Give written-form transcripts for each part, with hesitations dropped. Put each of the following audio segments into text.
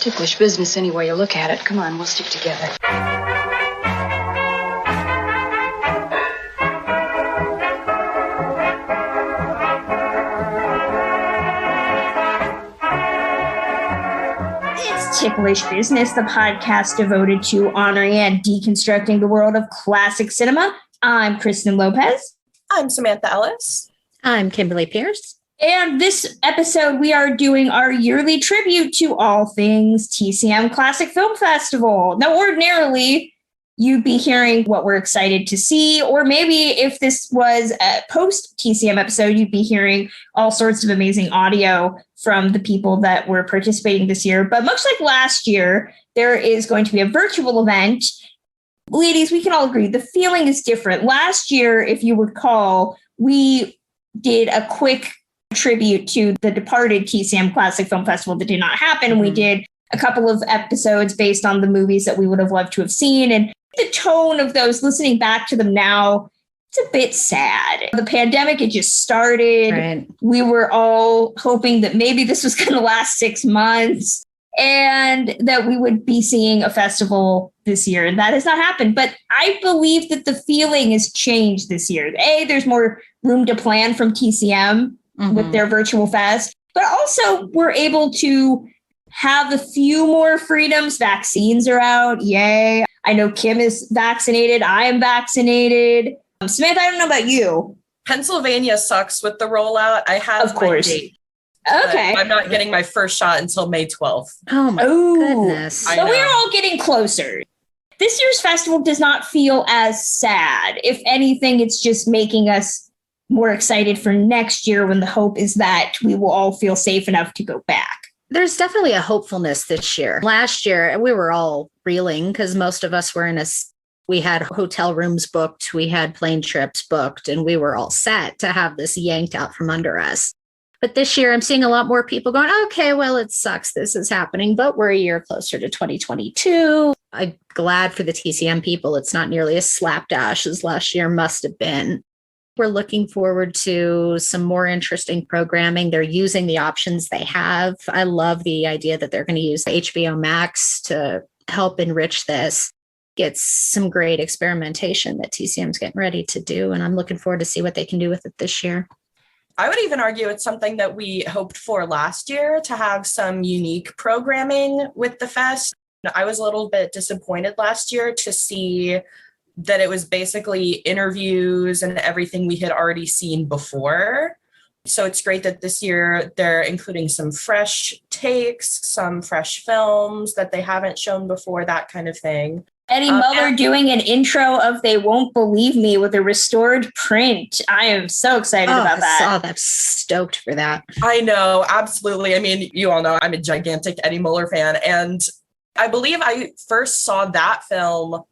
ticklish business any way you look at it. Come on, we'll stick together. It's Ticklish Business, the podcast devoted to honoring and deconstructing the world of classic cinema. I'm Kristen Lopez. I'm Samantha Ellis. I'm Kimberly Pierce. And this episode, we are doing our yearly tribute to all things TCM Classic Film Festival. Now, ordinarily, you'd be hearing what we're excited to see, or maybe if this was a post-TCM episode, you'd be hearing all sorts of amazing audio from the people that were participating this year. But much like last year, there is going to be a virtual event. Ladies, we can all agree the feeling is different. Last year, if you recall, we did a quick tribute to the departed TCM Classic Film Festival that did not happen. We did a couple of episodes based on the movies that we would have loved to have seen. And the tone of those, listening back to them now, it's a bit sad. The pandemic had just started. Right. We were all hoping that maybe this was going to last 6 months and that we would be seeing a festival this year. And that has not happened. But I believe that the feeling has changed this year. There's more room to plan from TCM with their virtual fest, but also we're able to have a few more freedoms. Vaccines are out. Yay. I know Kim is vaccinated. I am vaccinated. Samantha, I don't know about you. Pennsylvania sucks with the rollout. I have Of course. my date. Okay. I'm not getting my first shot until May 12th. Oh my goodness. I So know. we're all getting closer. This year's festival does not feel as sad. If anything, it's just making us more excited for next year when the hope is that we will all feel safe enough to go back. There's definitely a hopefulness this year. Last year, we were all reeling because most of us were we had hotel rooms booked, we had plane trips booked, and we were all set to have this yanked out from under us. But this year, I'm seeing a lot more people going, okay, well, it sucks this is happening, but we're a year closer to 2022. I'm glad for the TCM people. It's not nearly as slapdash as last year must have been. We're looking forward to some more interesting programming. They're using the options they have. I love the idea that they're going to use HBO Max to help enrich this. It's some great experimentation that TCM's getting ready to do, and I'm looking forward to see what they can do with it this year. I would even argue it's something that we hoped for last year, to have some unique programming with the fest. I was a little bit disappointed last year to see that it was basically interviews and everything we had already seen before. So it's great that this year they're including some fresh takes, some fresh films that they haven't shown before, that kind of thing. Eddie Muller doing an intro of They Won't Believe Me with a restored print. I am so excited about that. I saw that. I'm stoked for that. I know, absolutely. I mean, you all know I'm a gigantic Eddie Muller fan. And I believe I first saw that film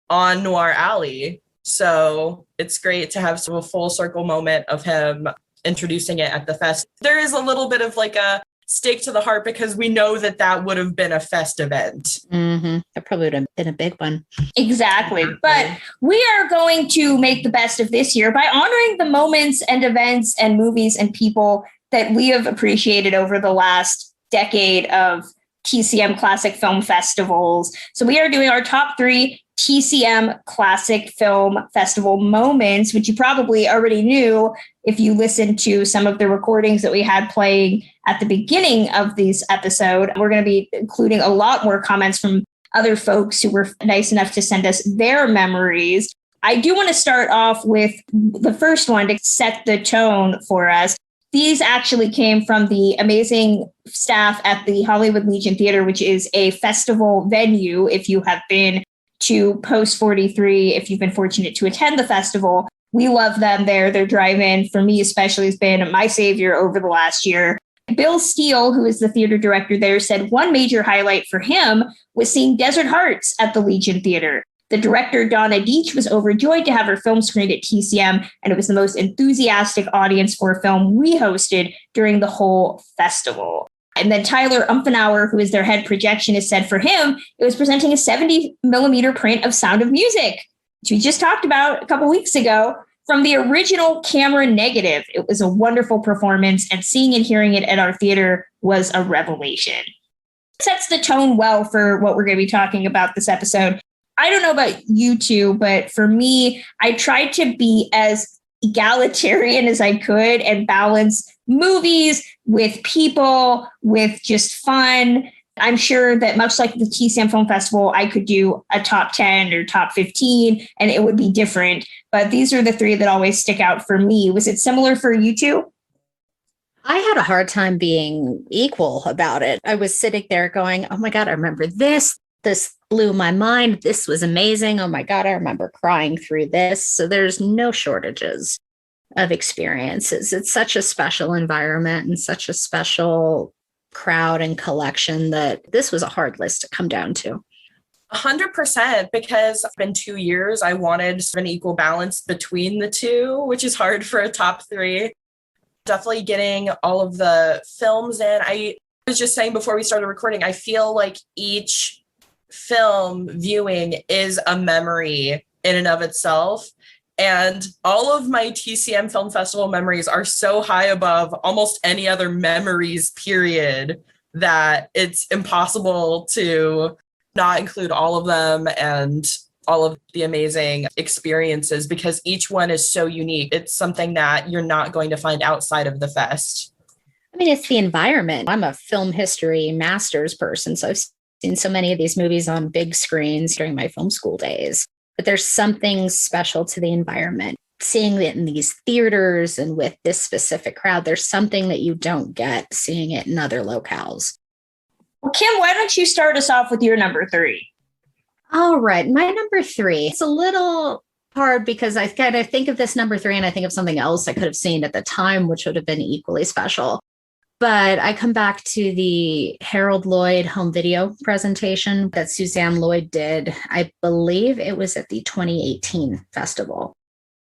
on Noir Alley. So it's great to have a full circle moment of him introducing it at the fest. There is a little bit of like a stake to the heart because we know that that would have been a fest event. That probably would have been a big one. Exactly. But we are going to make the best of this year by honoring the moments and events and movies and people that we have appreciated over the last decade of TCM Classic Film Festivals. So we are doing our top 3 TCM Classic Film Festival moments, which you probably already knew if you listened to some of the recordings that we had playing at the beginning of this episode. We're going to be including a lot more comments from other folks who were nice enough to send us their memories. I do want to start off with the first one to set the tone for us. These actually came from the amazing staff at the Hollywood Legion Theater, which is a festival venue. If you have been to Post 43, if you've been fortunate to attend the festival, we love them there. Their drive-in, for me especially, has been my savior over the last year. Bill Steele, who is the theater director there, said one major highlight for him was seeing Desert Hearts at the Legion Theater. The director, Donna Deitch, was overjoyed to have her film screened at TCM, and it was the most enthusiastic audience for a film we hosted during the whole festival. And then Tyler Umfenauer, who is their head projectionist, said for him, it was presenting a 70 millimeter print of Sound of Music, which we just talked about a couple weeks ago, from the original camera negative. It was a wonderful performance, and seeing and hearing it at our theater was a revelation. sets the tone well for what we're going to be talking about this episode. I don't know about you two, but for me, I tried to be as egalitarian as I could and balance movies with people, with just fun. I'm sure that much like the TCM Film Festival, I could do a top 10 or top 15 and it would be different. But these are the three that always stick out for me. Was it similar for you two? I had a hard time being equal about it. I was sitting there going, oh my God, I remember this. This blew my mind. This was amazing. Oh my God, I remember crying through this. So there's no shortages of experiences. It's such a special environment and such a special crowd and collection that this was a hard list to come down to. 100%, because it's been 2 years. I wanted an equal balance between the two, which is hard for a top three. Definitely getting all of the films in. I was just saying before we started recording, I feel like each film viewing is a memory in and of itself. And all of my TCM Film Festival memories are so high above almost any other memories, period, that it's impossible to not include all of them and all of the amazing experiences, because each one is so unique. It's something that you're not going to find outside of the fest. I mean, it's the environment. I'm a film history master's person, so I've seen so many of these movies on big screens during my film school days. But there's something special to the environment. Seeing it in these theaters and with this specific crowd, there's something that you don't get seeing it in other locales. Well, Kim, why don't you start us off with your number three? All right, my number three. It's a little hard because I kind of think of this number three and I think of something else I could have seen at the time, which would have been equally special. But I come back to the Harold Lloyd home video presentation that Suzanne Lloyd did. I believe it was at the 2018 festival.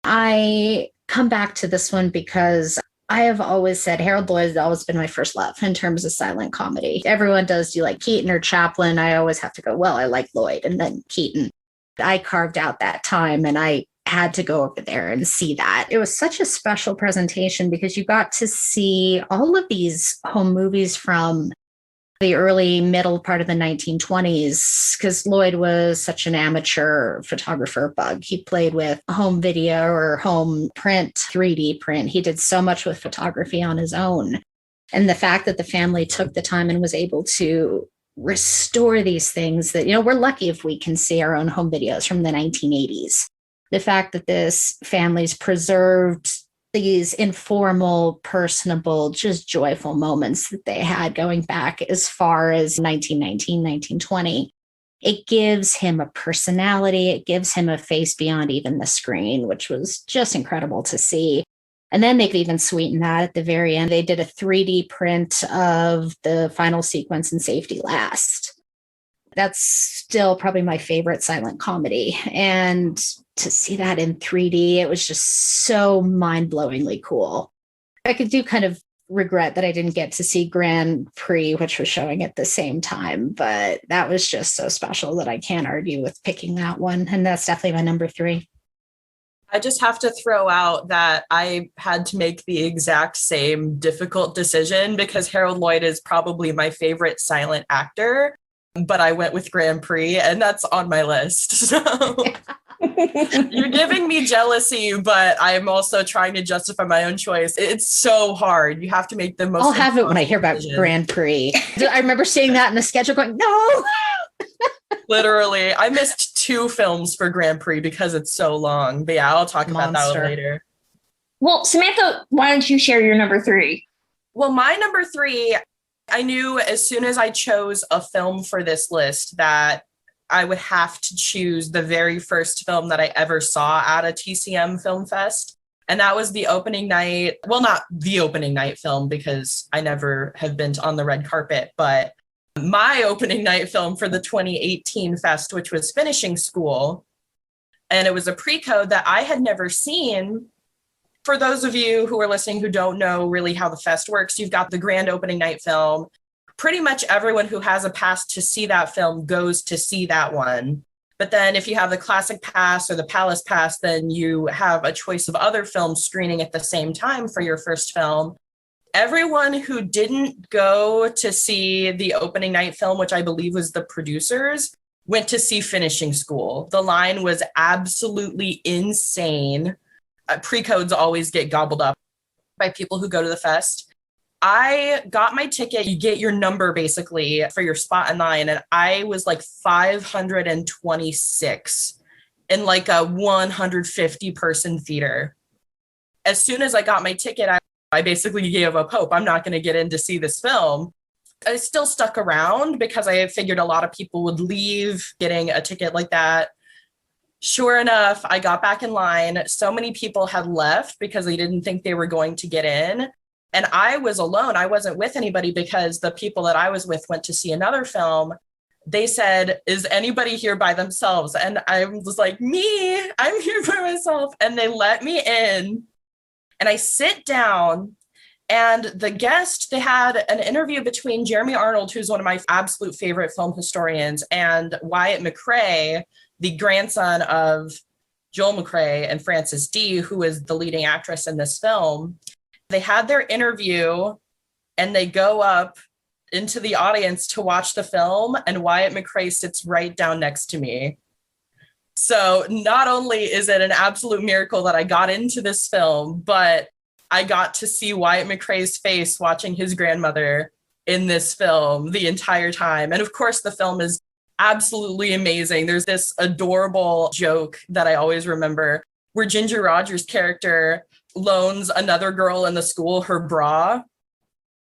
I come back to this one because I have always said Harold Lloyd has always been my first love in terms of silent comedy. Everyone does, do you like Keaton or Chaplin? I always have to go, well, I like Lloyd and then Keaton. I carved out that time and I had to go over there and see that. It was such a special presentation because you got to see all of these home movies from the early middle part of the 1920s, because Lloyd was such an amateur photographer bug. He played with home video or home print, 3D print. He did so much with photography on his own. And the fact that the family took the time and was able to restore these things that, we're lucky if we can see our own home videos from the 1980s. The fact that this family's preserved these informal, personable, just joyful moments that they had going back as far as 1919, 1920. It gives him a personality. It gives him a face beyond even the screen, which was just incredible to see. And then they could even sweeten that at the very end. They did a 3D print of the final sequence in Safety Last. That's still probably my favorite silent comedy. And to see that in 3D, it was just so mind-blowingly cool. I could do kind of regret that I didn't get to see Grand Prix, which was showing at the same time, but that was just so special that I can't argue with picking that one. And that's definitely my number three. I just have to throw out that I had to make the exact same difficult decision because Harold Lloyd is probably my favorite silent actor, but I went with Grand Prix and that's on my list. So you're giving me jealousy, but I'm also trying to justify my own choice. It's so hard. You have to make the most. I'll have it when I hear about Grand Prix. I remember seeing that in the schedule going, no. Literally, I missed 2 films for Grand Prix because it's so long. But yeah, I'll talk about that later. Well, Samantha, why don't you share your number three? Well, my number three, I knew as soon as I chose a film for this list that I would have to choose the very first film that I ever saw at a TCM Film Fest. And that was the opening night. Well, not the opening night film because I never have been on the red carpet, but my opening night film for the 2018 fest, which was Finishing School. And it was a pre-code that I had never seen. For those of you who are listening who don't know really how the fest works, you've got the grand opening night film. Pretty much everyone who has a pass to see that film goes to see that one. But then if you have the Classic Pass or the Palace Pass, then you have a choice of other films screening at the same time for your first film. Everyone who didn't go to see the opening night film, which I believe was The Producers, went to see Finishing School. The line was absolutely insane. Pre-codes always get gobbled up by people who go to the fest. I got my ticket. You get your number basically for your spot in line. And I was like 526 in like a 150 person theater. As soon as I got my ticket, I basically gave up hope. I'm not going to get in to see this film. I still stuck around because I figured a lot of people would leave getting a ticket like that. Sure enough, I got back in line. So many people had left because they didn't think they were going to get in. And I was alone. I wasn't with anybody because the people that I was with went to see another film. They said, "Is anybody here by themselves?" And I was like, "Me, I'm here by myself." And they let me in. And I sit down, and the guest, they had an interview between Jeremy Arnold, who's one of my absolute favorite film historians, and Wyatt McCrae, the grandson of Joel McCrae and Frances D., who is the leading actress in this film. They had their interview, and they go up into the audience to watch the film, and Wyatt McCrae sits right down next to me. So not only is it an absolute miracle that I got into this film, but I got to see Wyatt McCrae's face watching his grandmother in this film the entire time. And of course, the film is absolutely amazing. There's this adorable joke that I always remember where Ginger Rogers' character loans another girl in the school her bra.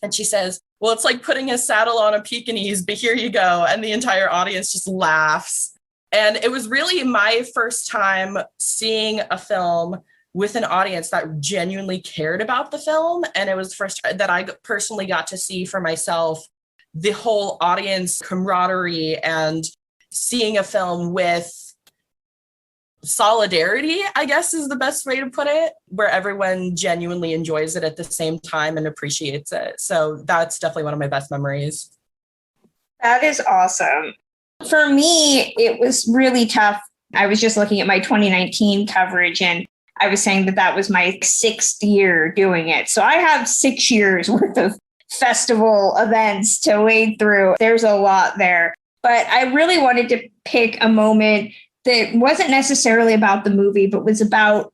And she says, "Well, it's like putting a saddle on a Pekingese, but here you go." And the entire audience just laughs. And it was really my first time seeing a film with an audience that genuinely cared about the film. And it was the first that I personally got to see for myself the whole audience camaraderie and seeing a film with solidarity, I guess is the best way to put it, where everyone genuinely enjoys it at the same time and appreciates it. So that's definitely one of my best memories. That is awesome. For me, it was really tough. I was just looking at my 2019 coverage, and I was saying that that was my 6th year doing it. So I have 6 years worth of festival events to wade through. There's a lot there. But I really wanted to pick a moment that wasn't necessarily about the movie, but was about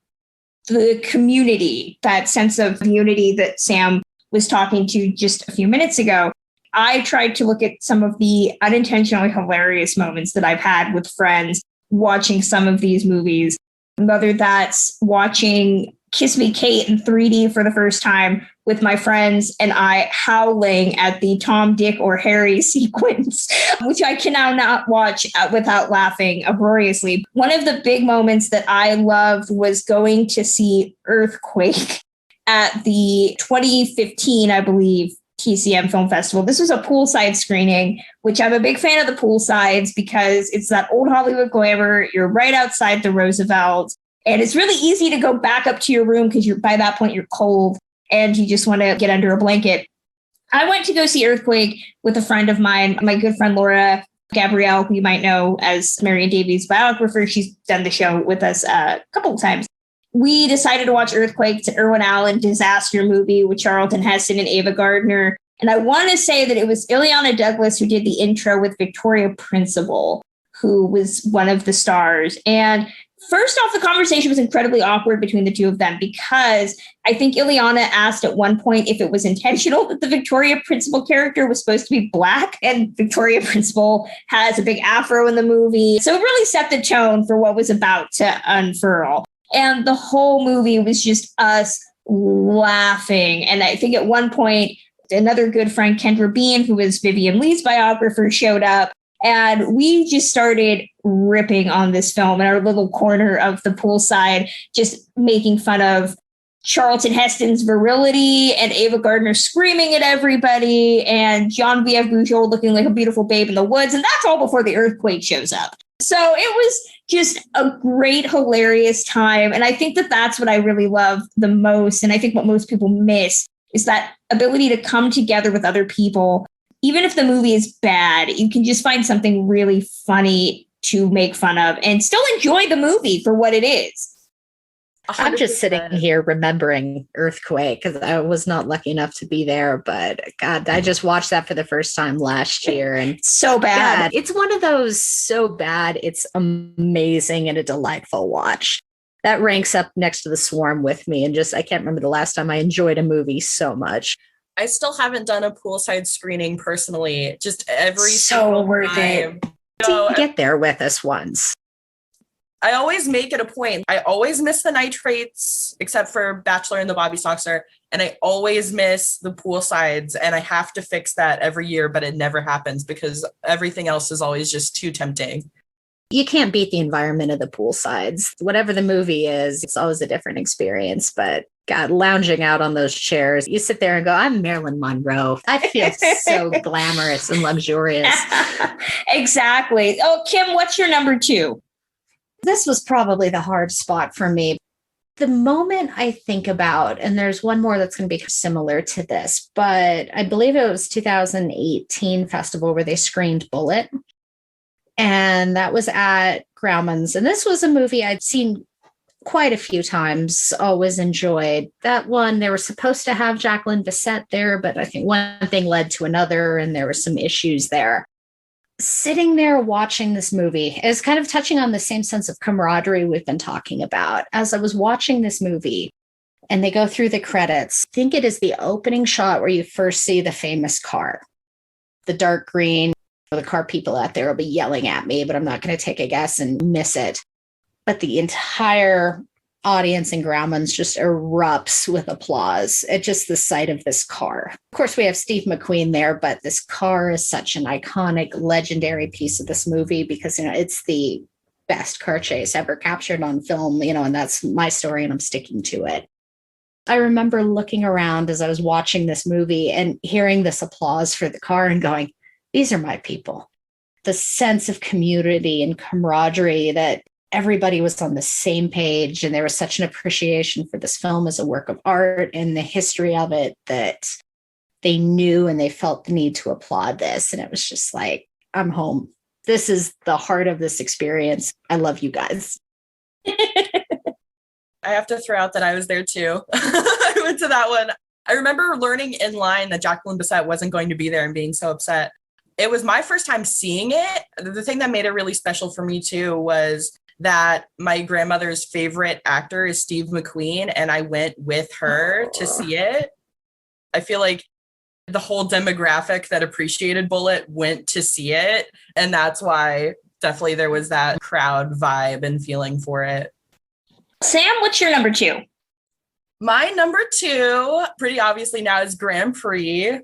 the community, that sense of unity that Sam was talking to just a few minutes ago. I tried to look at some of the unintentionally hilarious moments that I've had with friends watching some of these movies, whether that's watching Kiss Me Kate in 3D for the first time with my friends and I howling at the Tom, Dick, or Harry sequence, which I can now not watch without laughing uproariously. One of the big moments that I loved was going to see Earthquake at the 2015, I believe, TCM Film Festival. This was a poolside screening, which I'm a big fan of the poolsides because it's that old Hollywood glamour. You're right outside the Roosevelt, and it's really easy to go back up to your room because by that point you're cold and you just want to get under a blanket. I went to go see Earthquake with a friend of mine, my good friend Laura Gabrielle, who you might know as Marion Davies' biographer. She's done the show with us a couple of times. We decided to watch Earthquake. It's an Irwin Allen disaster movie with Charlton Heston and Ava Gardner. And I want to say that it was Ileana Douglas who did the intro with Victoria Principal, who was one of the stars. And first off, the conversation was incredibly awkward between the two of them because I think Ileana asked at one point if it was intentional that the Victoria Principal character was supposed to be Black, and Victoria Principal has a big afro in the movie. So it really set the tone for what was about to unfurl. And the whole movie was just us laughing. And I think at one point, another good friend, Kendra Bean, who was Vivian Lee's biographer, showed up. And we just started ripping on this film in our little corner of the poolside, just making fun of Charlton Heston's virility and Ava Gardner screaming at everybody and Genevieve Bujold looking like a beautiful babe in the woods. And that's all before the earthquake shows up. So it was just a great, hilarious time. And I think that that's what I really love the most. And I think what most people miss is that ability to come together with other people. Even if the movie is bad, you can just find something really funny to make fun of and still enjoy the movie for what it is. I'm just 100%. sitting here remembering Earthquake because I was not lucky enough to be there. But God, I just watched that for the first time last year. And So bad. God, it's one of those so bad, it's amazing and a delightful watch. That ranks up next to The Swarm with me. And just, I can't remember the last time I enjoyed a movie so much. I still haven't done a poolside screening personally. Just every So single worth time. it. No, Get there with us once. I always make it a point. I always miss the nitrates, except for Bachelor and the Bobby Soxer. And I always miss the poolsides. And I have to fix that every year, but it never happens because everything else is always just too tempting. You can't beat the environment of the poolsides. Whatever the movie is, it's always a different experience. But God, lounging out on those chairs, you sit there and go, I'm Marilyn Monroe. I feel so glamorous and luxurious. Exactly. Oh, Kim, what's your number 2? This was probably the hard spot for me. The moment I think about, and there's one more that's going to be similar to this, but I believe it was 2018 festival where they screened Bullet. And that was at Grauman's. And this was a movie I'd seen quite a few times, always enjoyed. That one, they were supposed to have Jacqueline Bisset there, but I think one thing led to another, and there were some issues there. Sitting there watching this movie is kind of touching on the same sense of camaraderie we've been talking about. As I was watching this movie and they go through the credits, I think it is the opening shot where you first see the famous car, the dark green. The car people out there will be yelling at me, but I'm not going to take a guess and miss it. But the entire audience in Grauman's just erupts with applause at just the sight of this car. Of course, we have Steve McQueen there, but this car is such an iconic, legendary piece of this movie because, it's the best car chase ever captured on film, and that's my story and I'm sticking to it. I remember looking around as I was watching this movie and hearing this applause for the car and going, these are my people. The sense of community and camaraderie that everybody was on the same page, and there was such an appreciation for this film as a work of art and the history of it that they knew and they felt the need to applaud this. And it was just like, I'm home. This is the heart of this experience. I love you guys. I have to throw out that I was there too. I went to that one. I remember learning in line that Jacqueline Bisset wasn't going to be there and being so upset. It was my first time seeing it. The thing that made it really special for me too was that my grandmother's favorite actor is Steve McQueen, and I went with her to see it. I feel like the whole demographic that appreciated Bullet went to see it, and that's why definitely there was that crowd vibe and feeling for it. Sam, what's your number 2? My number 2, pretty obviously now, is Grand Prix.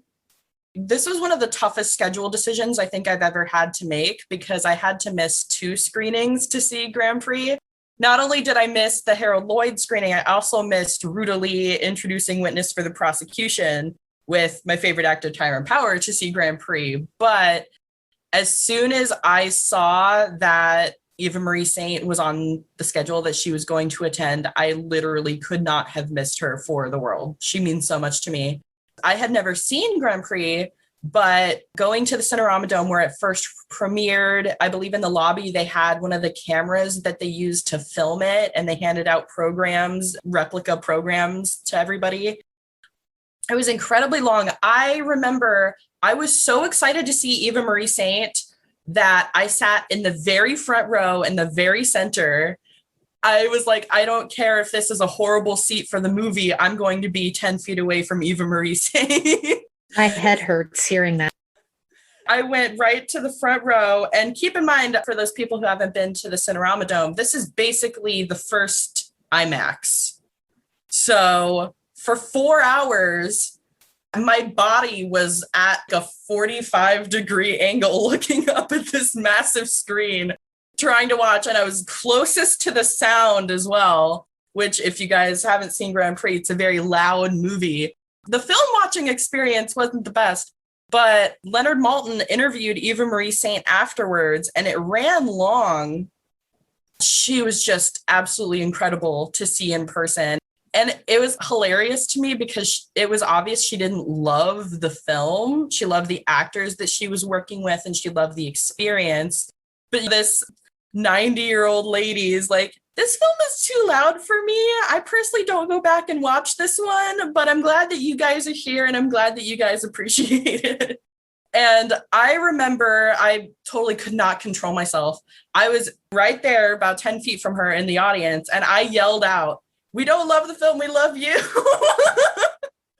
This was one of the toughest schedule decisions I think I've ever had to make because I had to miss 2 screenings to see Grand Prix. Not only did I miss the Harold Lloyd screening, I also missed Ruta Lee introducing witness for the prosecution with my favorite actor, Tyrone Power, to see Grand Prix. But as soon as I saw that Eva Marie Saint was on the schedule that she was going to attend, I literally could not have missed her for the world. She means so much to me. I had never seen Grand Prix, but going to the Cinerama Dome where it first premiered, I believe in the lobby, they had one of the cameras that they used to film it, and they handed out programs, replica programs to everybody. It was incredibly long. I remember I was so excited to see Eva Marie Saint that I sat in the very front row in the very center. I was like, I don't care if this is a horrible seat for the movie. I'm going to be 10 feet away from Eva Marie Saint. My head hurts hearing that. I went right to the front row. And keep in mind, for those people who haven't been to the Cinerama Dome, this is basically the first IMAX. So for 4 hours, my body was at a 45-degree angle looking up at this massive screen, trying to watch, and I was closest to the sound as well, which if you guys haven't seen Grand Prix, it's a very loud movie. The film watching experience wasn't the best, but Leonard Maltin interviewed Eva Marie Saint afterwards, and it ran long. She was just absolutely incredible to see in person. And it was hilarious to me because it was obvious she didn't love the film. She loved the actors that she was working with, and she loved the experience. But this 90-year-old lady is like, this film is too loud for me. I personally don't go back and watch this one, but I'm glad that you guys are here and I'm glad that you guys appreciate it. And I remember I totally could not control myself. I was right there about 10 feet from her in the audience and I yelled out, "We don't love the film, we love you."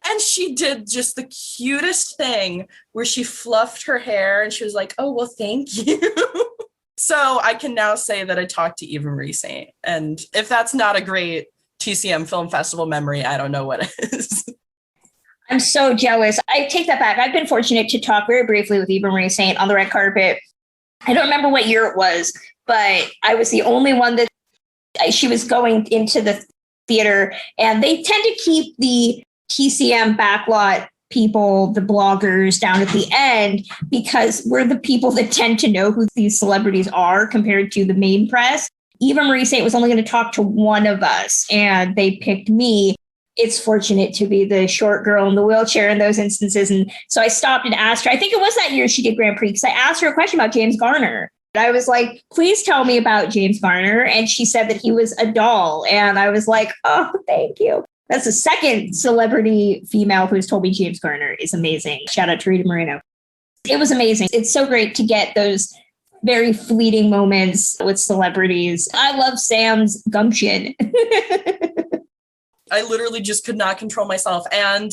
And she did just the cutest thing where she fluffed her hair and she was like, "Oh, well, thank you." So I can now say that I talked to Eva Marie Saint. And if that's not a great TCM Film Festival memory, I don't know what is. I'm so jealous. I take that back. I've been fortunate to talk very briefly with Eva Marie Saint on the red carpet. I don't remember what year it was, but I was the only one that she was going into the theater, and they tend to keep the TCM backlot people, the bloggers, down at the end because we're the people that tend to know who these celebrities are compared to the main press. Eva Marie Saint was only going to talk to one of us, and they picked me. It's fortunate to be the short girl in the wheelchair in those instances. And so I stopped and asked her, I think it was that year she did Grand Prix, because I asked her a question about James Garner. I was like, "Please tell me about James Garner." And she said that he was a doll. And I was like, "Oh, thank you." That's the second celebrity female who's told me James Garner is amazing. Shout out to Rita Moreno. It was amazing. It's so great to get those very fleeting moments with celebrities. I love Sam's gumption. I literally just could not control myself. And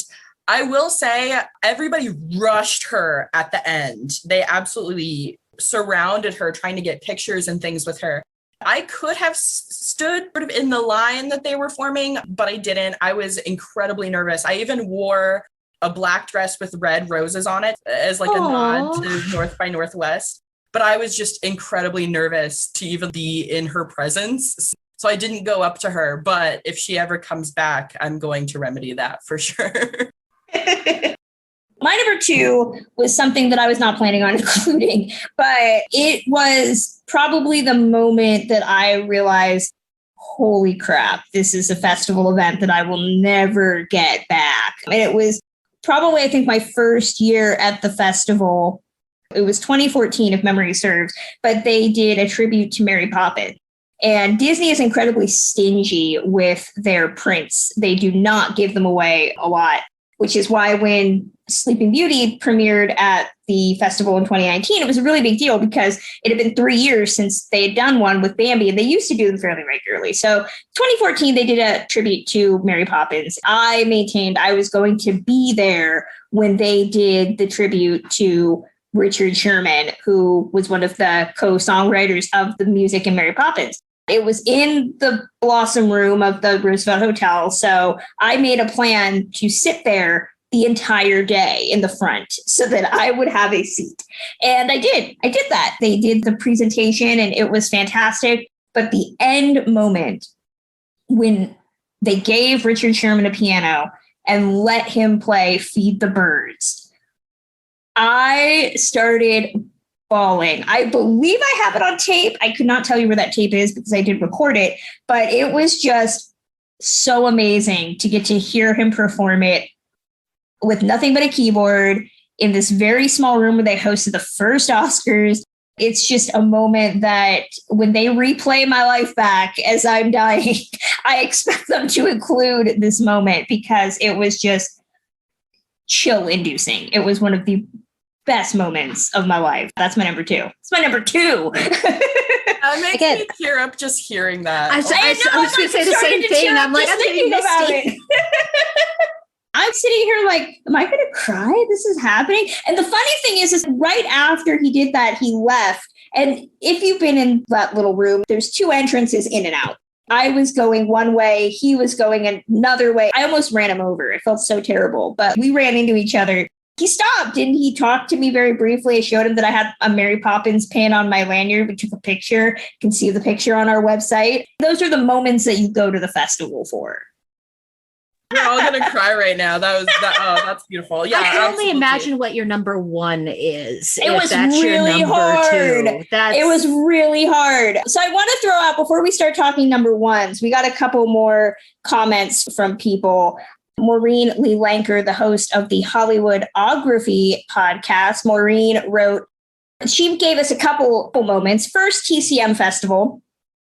I will say everybody rushed her at the end. They absolutely surrounded her trying to get pictures and things with her. I could have stood sort of in the line that they were forming, but I didn't. I was incredibly nervous. I even wore a black dress with red roses on it as like a nod to North by Northwest. But I was just incredibly nervous to even be in her presence. So I didn't go up to her, but if she ever comes back, I'm going to remedy that for sure. My number 2 was something that I was not planning on including, but it was probably the moment that I realized, holy crap, this is a festival event that I will never get back. And it was probably, I think, my first year at the festival. It was 2014, if memory serves, but they did a tribute to Mary Poppins. And Disney is incredibly stingy with their prints. They do not give them away a lot, which is why when Sleeping Beauty premiered at the festival in 2019, it was a really big deal because it had been 3 years since they had done one with Bambi, and they used to do them fairly regularly. So 2014, they did a tribute to Mary Poppins. I maintained I was going to be there when they did the tribute to Richard Sherman, who was one of the co-songwriters of the music in Mary Poppins. It was in the Blossom Room of the Roosevelt Hotel. So I made a plan to sit there the entire day in the front so that I would have a seat. And I did that. They did the presentation and it was fantastic. But the end moment when they gave Richard Sherman a piano and let him play Feed the Birds, I started bawling. I believe I have it on tape. I could not tell you where that tape is because I did record it, but it was just so amazing to get to hear him perform it with nothing but a keyboard in this very small room where they hosted the first Oscars. It's just a moment that when they replay my life back as I'm dying, I expect them to include this moment because it was just chill inducing. It was one of the best moments of my life. That's my number 2. It's my number 2. That makes me tear up just hearing that. I was going to say the same thing. I'm like, I'm thinking about it. I'm sitting here like, am I going to cry? This is happening. And the funny thing is right after he did that, he left. And if you've been in that little room, there's 2 entrances in and out. I was going one way. He was going another way. I almost ran him over. It felt so terrible, but we ran into each other. He stopped and he talked to me very briefly. I showed him that I had a Mary Poppins pin on my lanyard. We took a picture. You can see the picture on our website. Those are the moments that you go to the festival for. We're all gonna cry right now. That's beautiful. Yeah, I can only imagine what your number 1 is. It was really hard. It was really hard. So I want to throw out before we start talking number 1s. We got a couple more comments from people. Maureen Lee Lanker, the host of the Hollywoodography podcast, Maureen wrote, she gave us a couple moments. First, TCM Festival.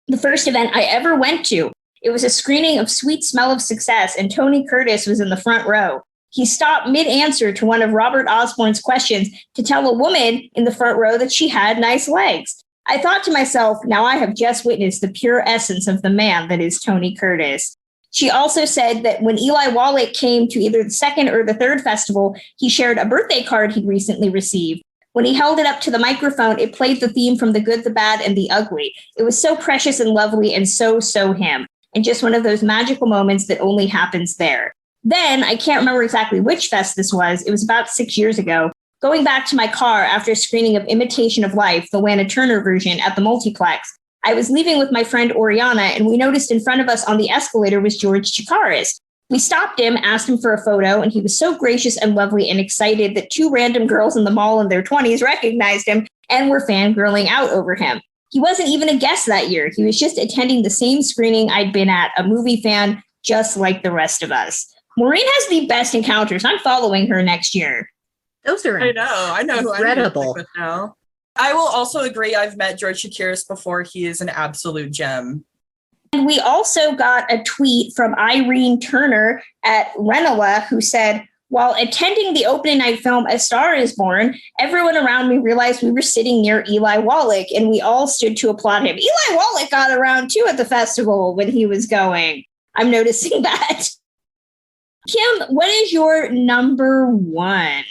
the first event I ever went to. It was a screening of Sweet Smell of Success, and Tony Curtis was in the front row. He stopped mid-answer to one of Robert Osborne's questions to tell a woman in the front row that she had nice legs. I thought to myself, now I have just witnessed the pure essence of the man that is Tony Curtis. She also said that when Eli Wallach came to either the second or the third festival, he shared a birthday card he'd recently received. When he held it up to the microphone, it played the theme from The Good, the Bad, and the Ugly. It was so precious and lovely and so him. And just one of those magical moments that only happens there. Then, I can't remember exactly which fest this was. It was about 6 years ago. Going back to my car after a screening of Imitation of Life, the Lana Turner version at the multiplex, I was leaving with my friend Oriana, and we noticed in front of us on the escalator was George Chikaris. We stopped him, asked him for a photo, and he was so gracious and lovely and excited that two random girls in the mall in their 20s recognized him and were fangirling out over him. He wasn't even a guest that year. He was just attending the same screening I'd been at, a movie fan just like the rest of us. Maureen has the best encounters. I'm following her next year. Those are I know who incredible. I'm with now. I will also agree. I've met George Chakiris before. He is an absolute gem. And we also got a tweet from Irene Turner at Renola who said, while attending the opening night film A Star is Born, everyone around me realized we were sitting near Eli Wallach and we all stood to applaud him. Eli Wallach got around too at the festival when he was going. I'm noticing that. Kim, what is your number one?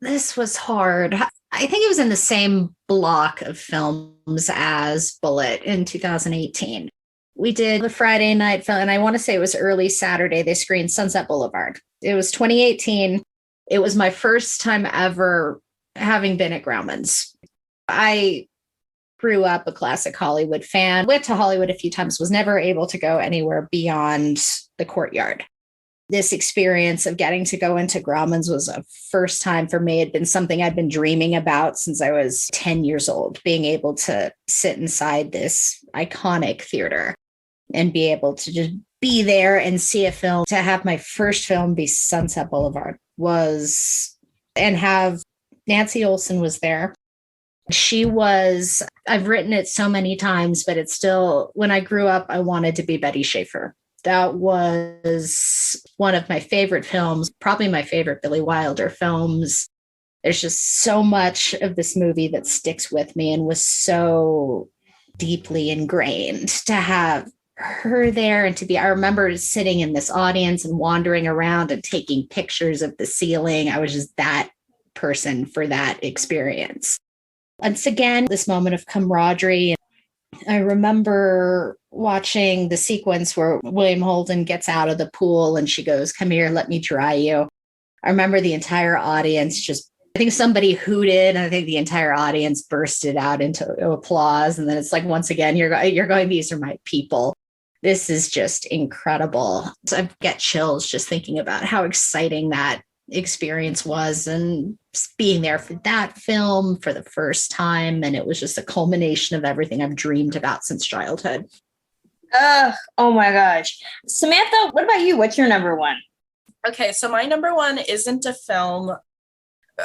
This was hard. I think it was in the same block of films as Bullet in 2018. We did the Friday night film, and I want to say it was early Saturday. They screened Sunset Boulevard. It was 2018. It was my first time ever having been at Grauman's. I grew up a classic Hollywood fan, went to Hollywood a few times, was never able to go anywhere beyond the courtyard. This experience of getting to go into Grauman's was a first time for me. It had been something I'd been dreaming about since I was 10 years old, being able to sit inside this iconic theater and be able to just be there and see a film. To have my first film be Sunset Boulevard and have Nancy Olson was there. She was, I've written it so many times, but it's still, when I grew up, I wanted to be Betty Schaefer. That was one of my favorite films, probably my favorite Billy Wilder films. There's just so much of this movie that sticks with me and was so deeply ingrained. To have her there and to be, I remember sitting in this audience and wandering around and taking pictures of the ceiling. I was just that person for that experience. Once again, this moment of camaraderie. I remember watching the sequence where William Holden gets out of the pool and she goes, "Come here, let me dry you." I remember the entire audience just, I think somebody hooted, and I think the entire audience bursted out into applause. And then it's like, once again, you're going, these are my people. This is just incredible. So I get chills just thinking about how exciting that experience was and being there for that film for the first time. And it was just a culmination of everything I've dreamed about since childhood. Oh my gosh. Samantha, what about you? What's your number one? Okay, so my number one isn't a film.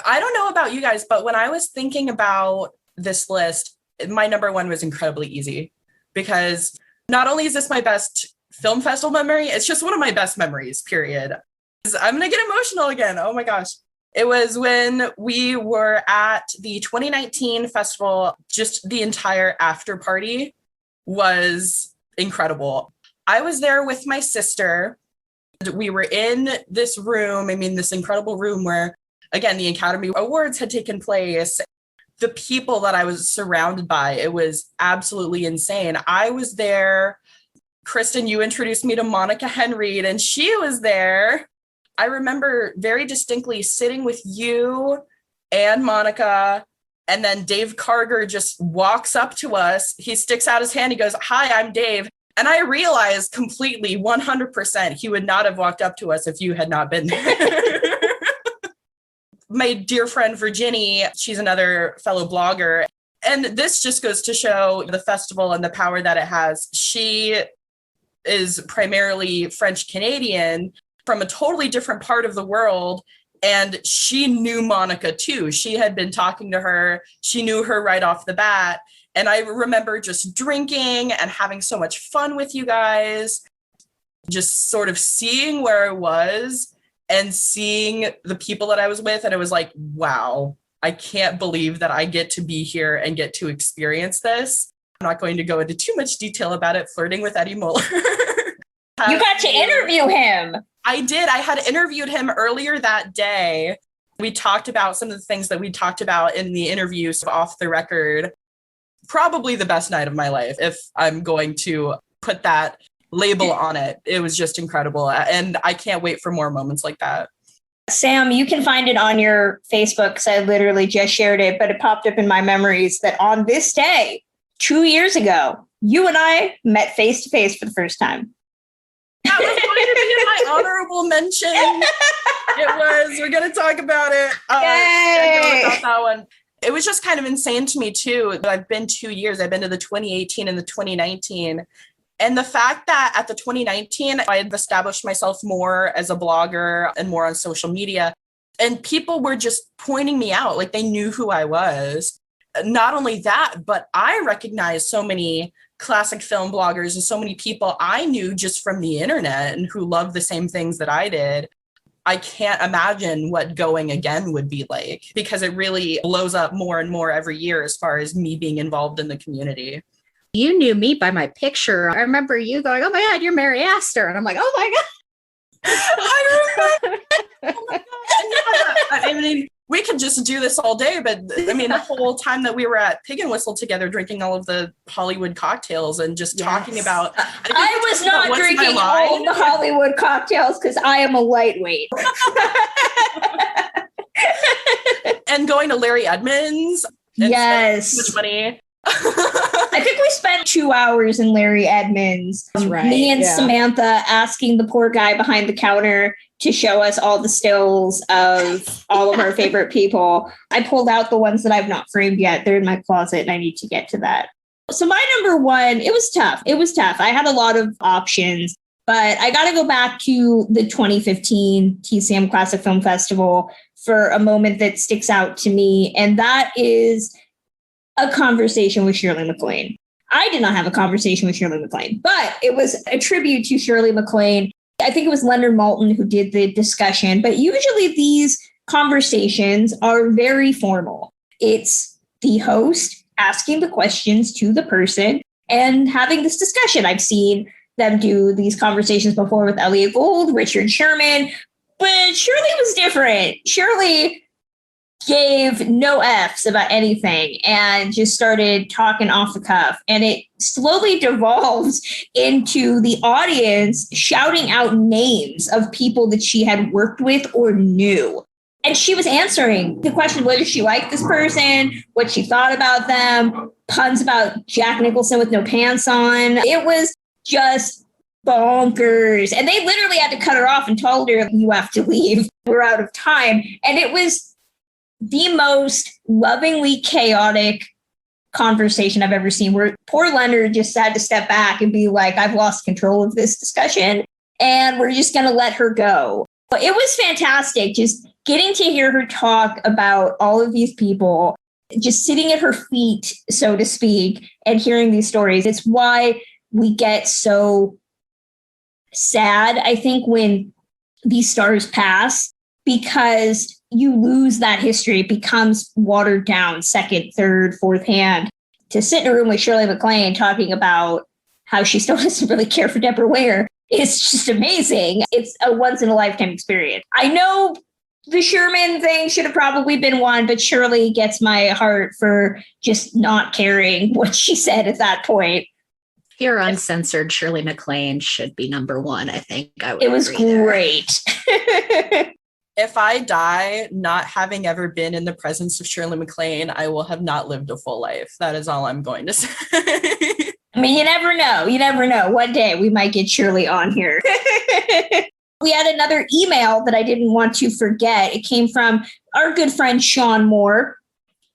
I don't know about you guys, but when I was thinking about this list, my number one was incredibly easy because not only is this my best film festival memory, it's just one of my best memories, period. I'm going to get emotional again. Oh my gosh. It was when we were at the 2019 festival, just the entire after party was incredible. I was there with my sister. We were in this room, this incredible room where, again, the Academy Awards had taken place. The people that I was surrounded by, it was absolutely insane. I was there. Kristen, you introduced me to Monica Henry, and she was there. I remember very distinctly sitting with you and Monica, and then Dave Karger just walks up to us. He sticks out his hand. He goes, "Hi, I'm Dave." And I realized completely 100% he would not have walked up to us if you had not been there. My dear friend Virginie, she's another fellow blogger. And this just goes to show the festival and the power that it has. She is primarily French Canadian from a totally different part of the world. And she knew Monica too. She had been talking to her. She knew her right off the bat. And I remember just drinking and having so much fun with you guys, just sort of seeing where I was and seeing the people that I was with. And it was like, wow, I can't believe that I get to be here and get to experience this. I'm not going to go into too much detail about it, flirting with Eddie Muller. You got to interview him. I did. I had interviewed him earlier that day. We talked about some of the things that we talked about in the interviews off the record. Probably the best night of my life, if I'm going to put that label on it. It was just incredible. And I can't wait for more moments like that. Sam, you can find it on your Facebook because I literally just shared it, but it popped up in my memories that on this day, 2 years ago, you and I met face to face for the first time. That was going to be in my honorable mention. It was. We're going to talk about it. Yay! About that one. It was just kind of insane to me, too. I've been 2 years. I've been to the 2018 and the 2019. And the fact that at the 2019, I had established myself more as a blogger and more on social media. And people were just pointing me out, like they knew who I was. Not only that, but I recognized so many classic film bloggers and so many people I knew just from the internet and who loved the same things that I did. I can't imagine what going again would be like, because it really blows up more and more every year as far as me being involved in the community. You knew me by my picture. I remember you going, "Oh my God, you're Mary Astor." And I'm like, "Oh my God." I remember. Oh my God. I mean, we could just do this all day, but I mean, the whole time that we were at Pig and Whistle together, drinking all of the Hollywood cocktails and just talking about. I was not drinking all the Hollywood cocktails because I am a lightweight. And going to Larry Edmonds. Yes. So much money. I think we spent 2 hours in Larry Edmonds. That's right. Me and Samantha asking the poor guy behind the counter to show us all the stills of all of our favorite people. I pulled out the ones that I've not framed yet. They're in my closet and I need to get to that. So my number one, it was tough. I had a lot of options, but I got to go back to the 2015 TCM Classic Film Festival for a moment that sticks out to me. And that is a conversation with Shirley MacLaine. I did not have a conversation with Shirley MacLaine, but it was a tribute to Shirley MacLaine. I think it was Leonard Maltin who did the discussion, but usually these conversations are very formal. It's the host asking the questions to the person and having this discussion. I've seen them do these conversations before with Elliot Gould, Richard Sherman, but Shirley was different. Shirley gave no F's about anything and just started talking off the cuff. And it slowly devolved into the audience shouting out names of people that she had worked with or knew. And she was answering the question, whether she liked this person, what she thought about them, puns about Jack Nicholson with no pants on. It was just bonkers. And they literally had to cut her off and told her, "You have to leave. We're out of time." And it was the most lovingly chaotic conversation I've ever seen, where poor Leonard just had to step back and be like, "I've lost control of this discussion and we're just going to let her go." But it was fantastic just getting to hear her talk about all of these people, just sitting at her feet, so to speak, and hearing these stories. It's why we get so sad, I think, when these stars pass, because you lose that history. It becomes watered down second, third, fourth hand. To sit in a room with Shirley MacLaine talking about how she still doesn't really care for Deborah Ware, it's just amazing. It's a once in a lifetime experience. I know the Sherman thing should have probably been one, but Shirley gets my heart for just not caring what she said at that point. Pure uncensored Shirley MacLaine should be number one, I think. It was great. If I die not having ever been in the presence of Shirley MacLaine, I will have not lived a full life. That is all I'm going to say. I mean, you never know. You never know. One day we might get Shirley on here. We had another email that I didn't want to forget. It came from our good friend Sean Moore,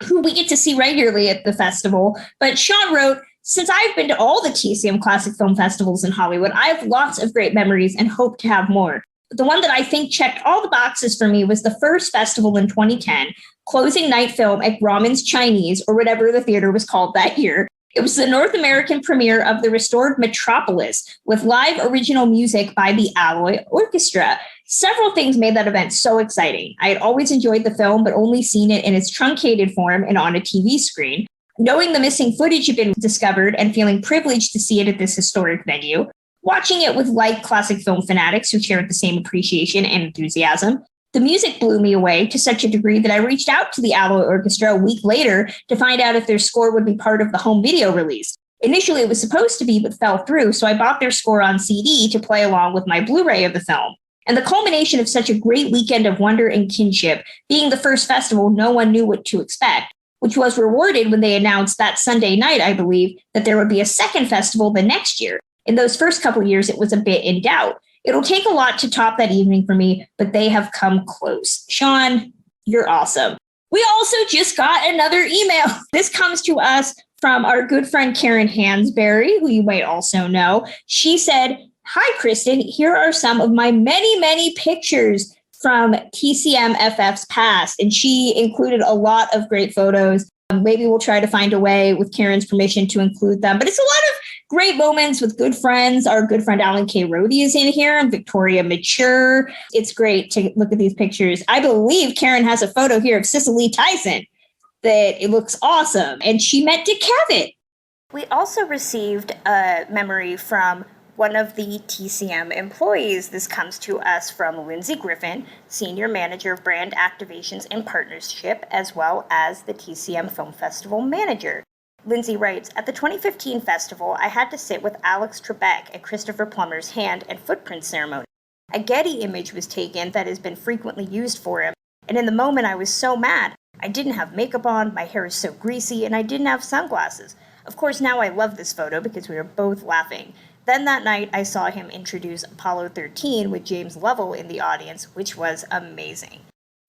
who we get to see regularly at the festival. But Sean wrote, "Since I've been to all the TCM Classic Film Festivals in Hollywood, I have lots of great memories and hope to have more. the one that I think checked all the boxes for me was the first festival in 2010, closing night film at Grauman's Chinese, or whatever the theater was called that year. It was the North American premiere of the restored Metropolis with live original music by the Alloy Orchestra. Several things made that event so exciting. I had always enjoyed the film, but only seen it in its truncated form and on a TV screen. Knowing the missing footage had been discovered and feeling privileged to see it at this historic venue, watching it with like classic film fanatics who shared the same appreciation and enthusiasm, the music blew me away to such a degree that I reached out to the Alloy Orchestra a week later to find out if their score would be part of the home video release. Initially, it was supposed to be, but fell through, so I bought their score on CD to play along with my Blu-ray of the film. And the culmination of such a great weekend of wonder and kinship, being the first festival no one knew what to expect, which was rewarded when they announced that Sunday night, I believe, that there would be a second festival the next year. In those first couple years, it was a bit in doubt. It'll take a lot to top that evening for me, but they have come close. Sean, you're awesome. We also just got another email. This comes to us from our good friend Karen Hansberry, who you might also know. She said, "Hi, Kristen. Here are some of my many, many pictures from TCMFF's past." And she included a lot of great photos. Maybe we'll try to find a way with Karen's permission to include them. But it's a lot of great moments with good friends. Our good friend Alan K. Rhodey is in here and Victoria Mature. It's great to look at these pictures. I believe Karen has a photo here of Cicely Tyson that it looks awesome. And she meant to have it. We also received a memory from one of the TCM employees. This comes to us from Lindsay Griffin, Senior Manager of Brand Activations and Partnership, as well as the TCM Film Festival Manager. Lindsay writes, "At the 2015 festival, I had to sit with Alex Trebek at Christopher Plummer's hand and footprint ceremony. A Getty image was taken that has been frequently used for him, and in the moment I was so mad. I didn't have makeup on, my hair is so greasy, and I didn't have sunglasses. Of course, now I love this photo because we were both laughing. Then that night, I saw him introduce Apollo 13 with James Lovell in the audience, which was amazing."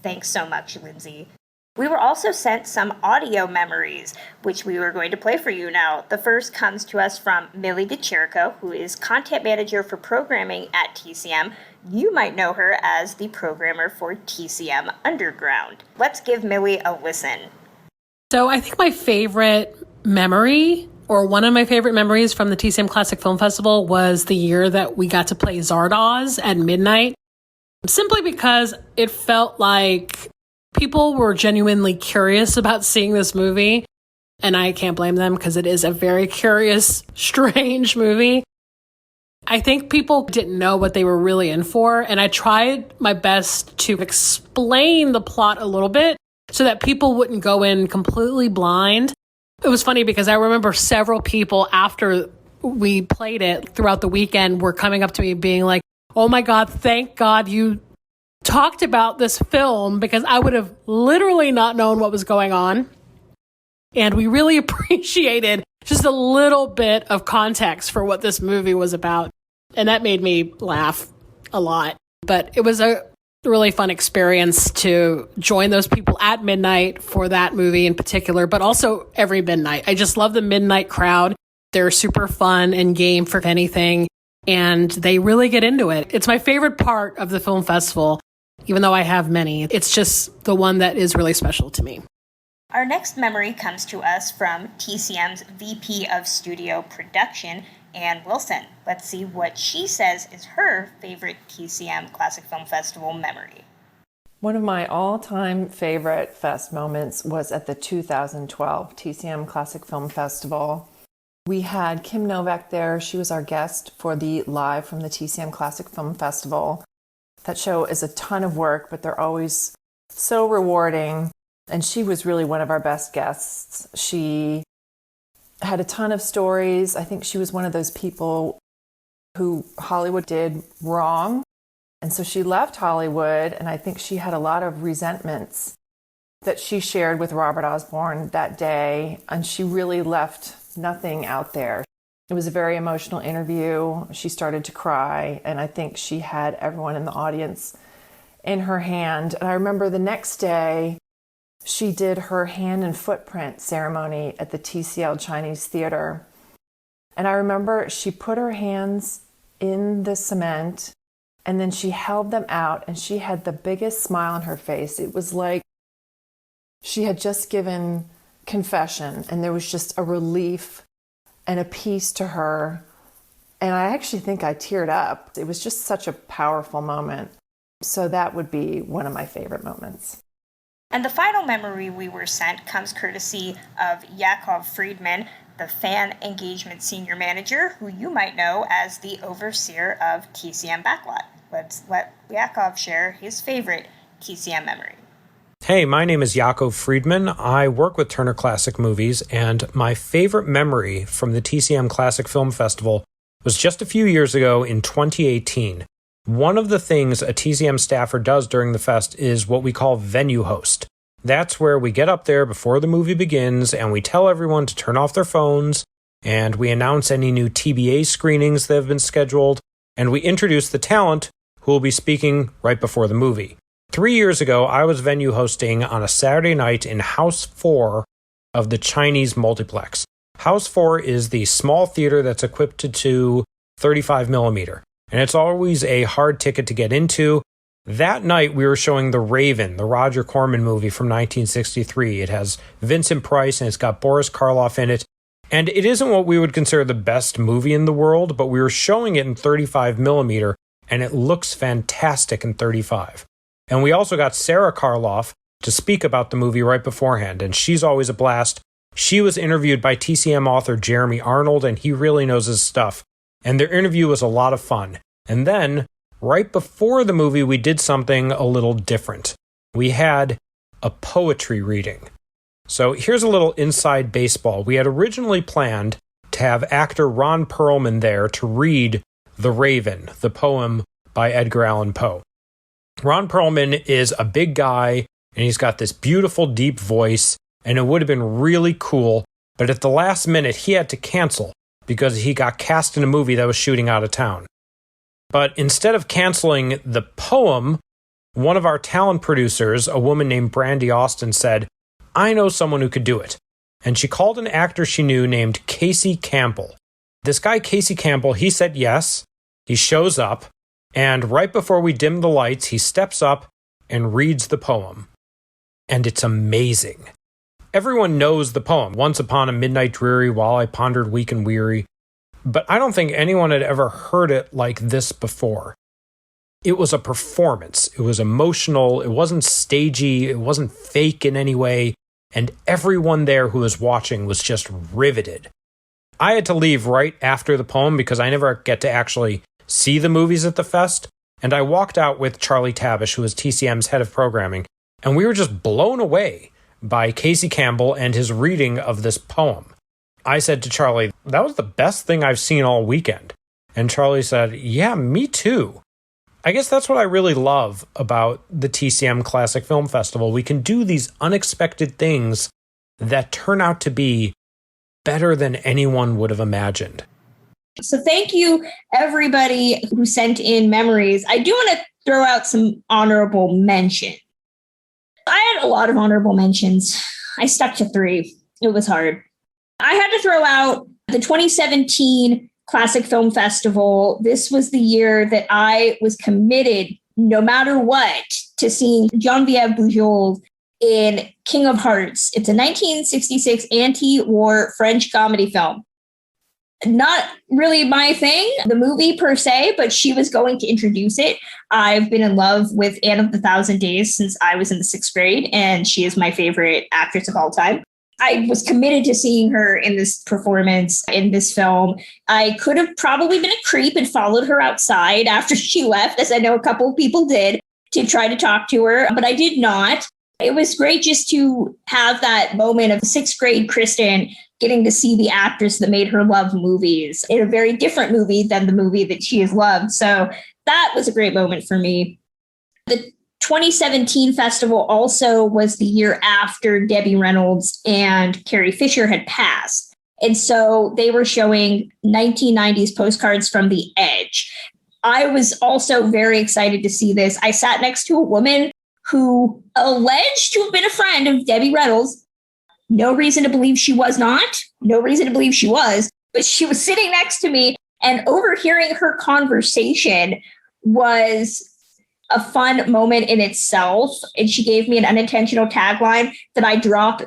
Thanks so much, Lindsay. We were also sent some audio memories, which we were going to play for you now. The first comes to us from Millie DeCherico, who is content manager for programming at TCM. You might know her as the programmer for TCM Underground. Let's give Millie a listen. So I think my favorite memory, or one of my favorite memories from the TCM Classic Film Festival, was the year that we got to play Zardoz at midnight, simply because it felt like people were genuinely curious about seeing this movie, and I can't blame them because it is a very curious, strange movie. I think people didn't know what they were really in for, and I tried my best to explain the plot a little bit so that people wouldn't go in completely blind. It was funny because I remember several people after we played it throughout the weekend were coming up to me being like, "Oh my God, thank God you talked about this film," because I would have literally not known what was going on. And we really appreciated just a little bit of context for what this movie was about. And that made me laugh a lot. But it was a really fun experience to join those people at midnight for that movie in particular, but also every midnight. I just love the midnight crowd. They're super fun and game for anything, and they really get into it. It's my favorite part of the film festival, even though I have many. It's just the one that is really special to me. Our next memory comes to us from TCM's VP of Studio Production, Ann Wilson. Let's see what she says is her favorite TCM Classic Film Festival memory. One of my all-time favorite fest moments was at the 2012 TCM Classic Film Festival. We had Kim Novak there. She was our guest for the Live from the TCM Classic Film Festival. That show is a ton of work, but they're always so rewarding. And she was really one of our best guests. She had a ton of stories. I think she was one of those people who Hollywood did wrong. And so she left Hollywood, and I think she had a lot of resentments that she shared with Robert Osborne that day. And she really left nothing out there. It was a very emotional interview. She started to cry, and I think she had everyone in the audience in her hand. And I remember the next day, she did her hand and footprint ceremony at the TCL Chinese Theater. And I remember she put her hands in the cement And then she held them out and she had the biggest smile on her face. It was like she had just given confession and there was just a relief and a peace to her. And I actually think I teared up. It was just such a powerful moment. So that would be one of my favorite moments. And the final memory we were sent comes courtesy of Yakov Friedman, the fan engagement senior manager, who you might know as the overseer of TCM Backlot. Let's let Yakov share his favorite TCM memory. Hey, my name is Yakov Friedman. I work with Turner Classic Movies, and my favorite memory from the TCM Classic Film Festival was just a few years ago in 2018. One of the things a TCM staffer does during the fest is what we call venue host. That's where we get up there before the movie begins and we tell everyone to turn off their phones, and we announce any new TBA screenings that have been scheduled, and we introduce the talent who will be speaking right before the movie. 3 years ago, I was venue hosting on a Saturday night in House 4 of the Chinese multiplex. House 4 is the small theater that's equipped to 35 millimeter, and it's always a hard ticket to get into. That night, we were showing The Raven, the Roger Corman movie from 1963. It has Vincent Price and it's got Boris Karloff in it. And it isn't what we would consider the best movie in the world, but we were showing it in 35 millimeter, and it looks fantastic in 35. And we also got Sarah Karloff to speak about the movie right beforehand, and she's always a blast. She was interviewed by TCM author Jeremy Arnold, and he really knows his stuff. And their interview was a lot of fun. And then, right before the movie, we did something a little different. We had a poetry reading. So here's a little inside baseball. We had originally planned to have actor Ron Perlman there to read The Raven, the poem by Edgar Allan Poe. Ron Perlman is a big guy, and he's got this beautiful, deep voice, and it would have been really cool, but at the last minute, he had to cancel because he got cast in a movie that was shooting out of town. But instead of canceling the poem, one of our talent producers, a woman named Brandy Austin, said, "I know someone who could do it." And she called an actor she knew named Casey Campbell. This guy, Casey Campbell, he said yes. He shows up, and right before we dim the lights, he steps up and reads the poem. And it's amazing. Everyone knows the poem, "Once upon a midnight dreary, while I pondered weak and weary." But I don't think anyone had ever heard it like this before. It was a performance. It was emotional. It wasn't stagey. It wasn't fake in any way. And everyone there who was watching was just riveted. I had to leave right after the poem because I never get to actually see the movies at the fest. And I walked out with Charlie Tabish, who is TCM's head of programming, and we were just blown away by Casey Campbell and his reading of this poem. I said to Charlie, "That was the best thing I've seen all weekend." And Charlie said, "Yeah, me too." I guess that's what I really love about the TCM Classic Film Festival. We can do these unexpected things that turn out to be better than anyone would have imagined. So thank you, everybody who sent in memories. I do want to throw out some honorable mentions. I had a lot of honorable mentions. I stuck to 3. It was hard. I had to throw out the 2017 Classic Film Festival. This was the year that I was committed, no matter what, to seeing Geneviève Bujold in King of Hearts. It's a 1966 anti-war French comedy film. Not really my thing, the movie per se, but she was going to introduce it. I've been in love with Anne of the Thousand Days since I was in the 6th grade, and she is my favorite actress of all time. I was committed to seeing her in this performance, in this film. I could have probably been a creep and followed her outside after she left, as I know a couple of people did, to try to talk to her, but I did not. It was great just to have that moment of 6th grade Kristen getting to see the actress that made her love movies in a very different movie than the movie that she has loved. So that was a great moment for me. The 2017 festival also was the year after Debbie Reynolds and Carrie Fisher had passed. And so they were showing 1990s postcards from the Edge. I was also very excited to see this. I sat next to a woman who alleged to have been a friend of Debbie Reynolds. No reason to believe she was not. No reason to believe she was. But she was sitting next to me, and overhearing her conversation was a fun moment in itself. And she gave me an unintentional tagline that I drop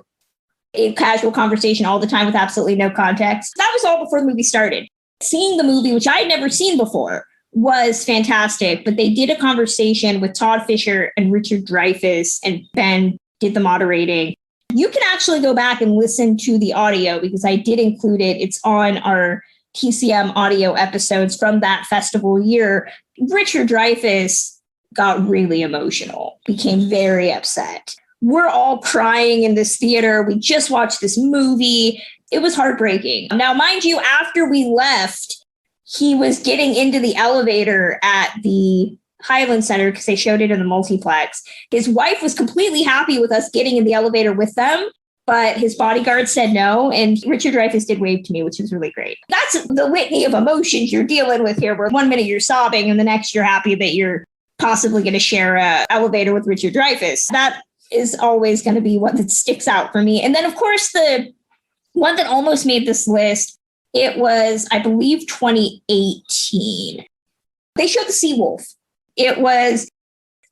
in casual conversation all the time with absolutely no context. That was all before the movie started. Seeing the movie, which I had never seen before, was fantastic. But they did a conversation with Todd Fisher and Richard Dreyfuss, and Ben did the moderating. You can actually go back and listen to the audio because I did include it. It's on our TCM audio episodes from that festival year. Richard Dreyfuss got really emotional, became very upset. We're all crying in this theater. We just watched this movie. It was heartbreaking. Now, mind you, after we left, he was getting into the elevator at the Highland Center because they showed it in the multiplex. His wife was completely happy with us getting in the elevator with them, but his bodyguard said no. And Richard Dreyfuss did wave to me, which was really great. That's the litany of emotions you're dealing with here, where 1 minute you're sobbing and the next you're happy that you're possibly going to share an elevator with Richard Dreyfuss. That is always going to be one that sticks out for me. And then, of course, the one that almost made this list, it was, I believe, 2018. They showed the Seawolf. It was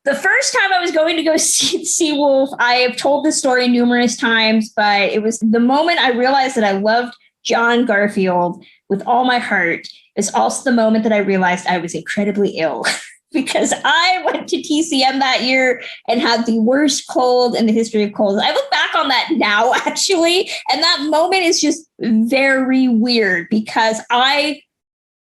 the first time I was going to go see Seawolf. I have told this story numerous times, but it was the moment I realized that I loved John Garfield with all my heart. It was also the moment that I realized I was incredibly ill. Because I went to TCM that year and had the worst cold in the history of colds. I look back on that now, actually, and that moment is just very weird because I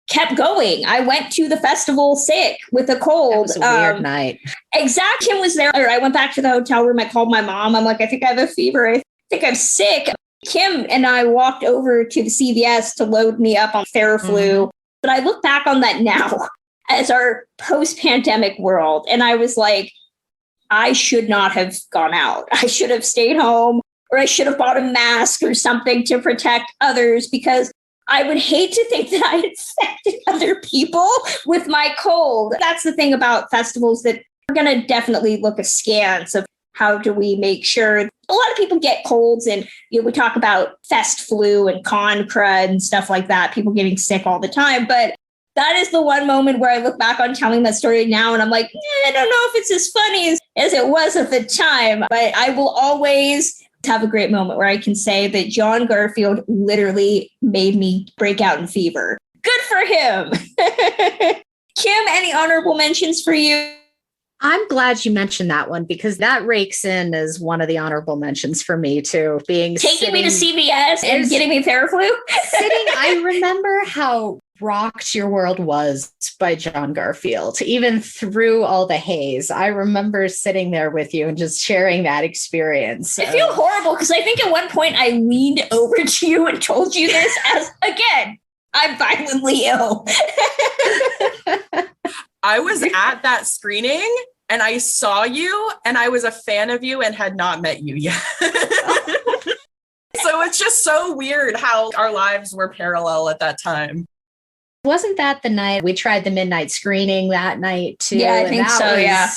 kept going. I went to the festival sick with a cold. That was a weird night. Exactly. Kim was there. I went back to the hotel room. I called my mom. I'm like, I think I have a fever. I think I'm sick. Kim and I walked over to the CVS to load me up on Theraflu. Mm-hmm. But I look back on that now as our post-pandemic world. And I was like, I should not have gone out. I should have stayed home, or I should have bought a mask or something to protect others, because I would hate to think that I infected other people with my cold. That's the thing about festivals, that we're going to definitely look askance of how do we make sure. A lot of people get colds, and we talk about fest flu and con crud and stuff like that, people getting sick all the time. But that is the one moment where I look back on telling that story now and I'm like, I don't know if it's as funny as it was at the time, but I will always have a great moment where I can say that John Garfield literally made me break out in fever. Good for him. Kim, any honorable mentions for you? I'm glad you mentioned that one, because that rakes in as one of the honorable mentions for me too. Taking me to CVS and getting me Theraflu. I remember how rocked your world was by John Garfield, even through all the haze. I remember sitting there with you and just sharing that experience. I feel horrible because I think at one point I leaned over to you and told you this as, again, I'm violently ill. I was at that screening and I saw you and I was a fan of you and had not met you yet. So it's just so weird how our lives were parallel at that time. Wasn't that the night we tried the midnight screening that night too? Yeah, I think so, yeah.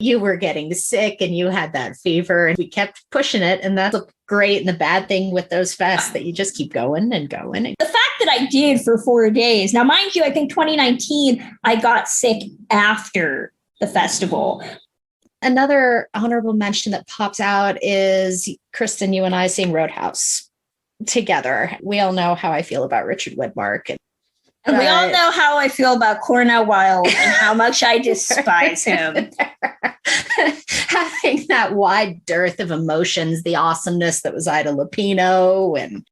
You were getting sick and you had that fever and we kept pushing it. And that's great. And the bad thing with those fests that you just keep going and going. The fact that I did for 4 days. Now, mind you, I think 2019, I got sick after the festival. Another honorable mention that pops out is, Kristen, you and I seeing Roadhouse together. We all know how I feel about Richard Widmark. And we all know how I feel about Cornell Wilde and how much I despise him. Having that wide dearth of emotions, the awesomeness that was Ida Lupino and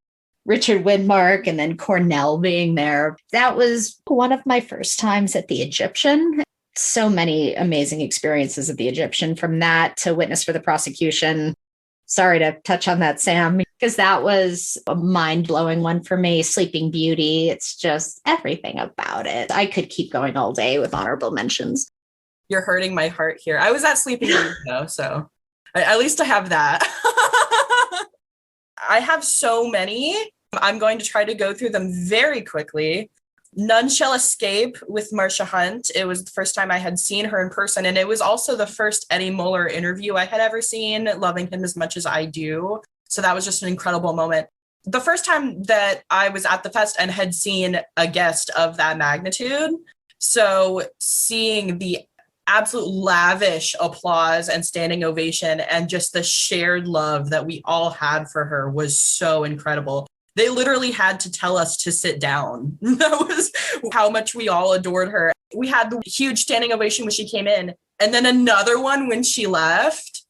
Richard Widmark, and then Cornell being there. That was one of my first times at the Egyptian. So many amazing experiences at the Egyptian, from that to Witness for the Prosecution. Sorry to touch on that, Sam, because that was a mind-blowing one for me. Sleeping Beauty, it's just everything about it. I could keep going all day with honorable mentions. You're hurting my heart here. I was at Sleeping Beauty though, so at least I have that. I have so many. I'm going to try to go through them very quickly. None Shall Escape with Marsha Hunt. It was the first time I had seen her in person. And it was also the first Eddie Muller interview I had ever seen, loving him as much as I do. So that was just an incredible moment. The first time that I was at the fest and had seen a guest of that magnitude. So seeing the absolute lavish applause and standing ovation and just the shared love that we all had for her was so incredible. They literally had to tell us to sit down. That was how much we all adored her. We had the huge standing ovation when she came in, and then another one when she left.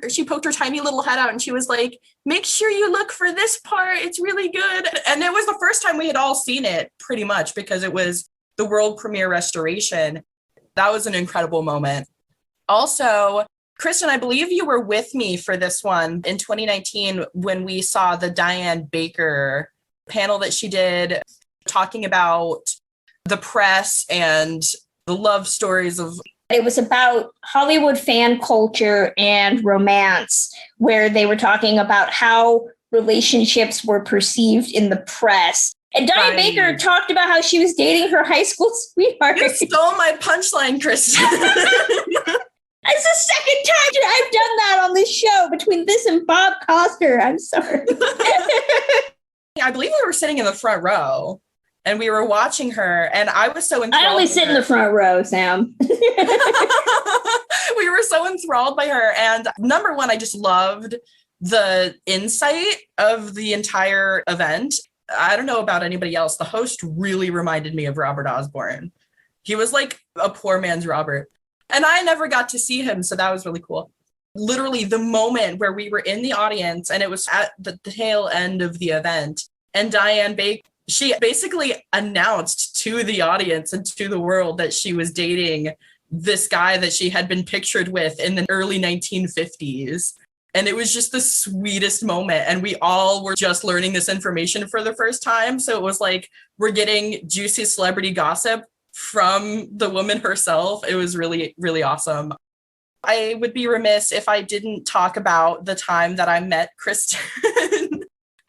She poked her tiny little head out and she was like, make sure you look for this part. It's really good. And it was the first time we had all seen it, pretty much, because it was the world premiere restoration. That was an incredible moment. Also, Kristen, I believe you were with me for this one in 2019 when we saw the Diane Baker panel that she did talking about the press and the love stories of... It was about Hollywood fan culture and romance, where they were talking about how relationships were perceived in the press. And Diane Baker talked about how she was dating her high school sweetheart. You stole my punchline, Kristen. It's the second time I've done that on this show between this and Bob Costner. I'm sorry. I believe we were sitting in the front row and we were watching her, and I was so enthralled. I only sit in the front row, Sam. We were so enthralled by her. And number one, I just loved the insight of the entire event. I don't know about anybody else. The host really reminded me of Robert Osborne. He was like a poor man's Robert. And I never got to see him, so that was really cool. Literally the moment where we were in the audience and it was at the tail end of the event, and Diane Baker, she basically announced to the audience and to the world that she was dating this guy that she had been pictured with in the early 1950s. And it was just the sweetest moment. And we all were just learning this information for the first time. So it was like we're getting juicy celebrity gossip from the woman herself. It was really, really awesome. I would be remiss if I didn't talk about the time that I met Kristen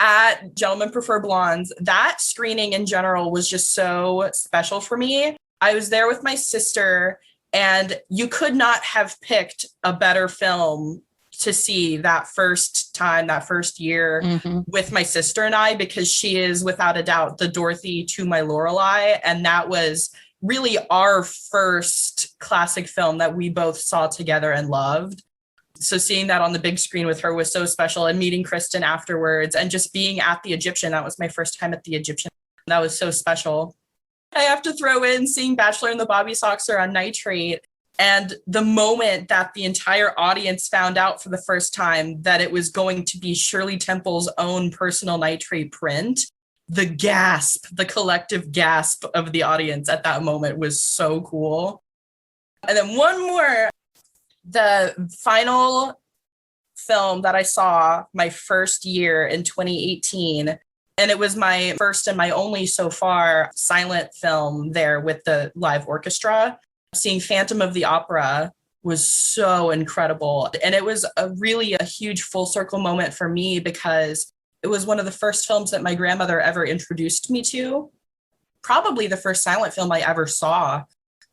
at Gentlemen Prefer Blondes. That screening in general was just so special for me. I was there with my sister, and you could not have picked a better film to see that first time, that first year with my sister and I, because she is without a doubt the Dorothy to my Lorelai. And that was really our first classic film that we both saw together and loved. So seeing that on the big screen with her was so special, and meeting Kristen afterwards and just being at the Egyptian. That was my first time at the Egyptian. That was so special. I have to throw in seeing Bachelor and the Bobby Soxer on nitrate. And the moment that the entire audience found out for the first time that it was going to be Shirley Temple's own personal nitrate print, the gasp, the collective gasp of the audience at that moment was so cool. And then one more, the final film that I saw my first year in 2018, and it was my first and my only so far silent film there with the live orchestra. Seeing Phantom of the Opera was so incredible. And it was really a huge full circle moment for me, because it was one of the first films that my grandmother ever introduced me to. Probably the first silent film I ever saw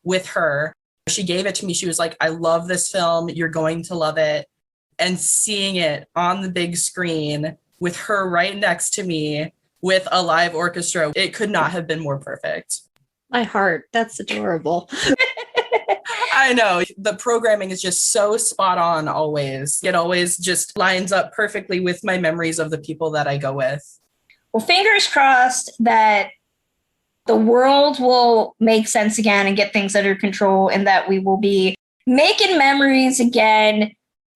with her. She gave it to me. She was like, I love this film. You're going to love it. And seeing it on the big screen with her right next to me with a live orchestra, it could not have been more perfect. My heart, that's adorable. I know. The programming is just so spot on always. It always just lines up perfectly with my memories of the people that I go with. Well, fingers crossed that the world will make sense again and get things under control, and that we will be making memories again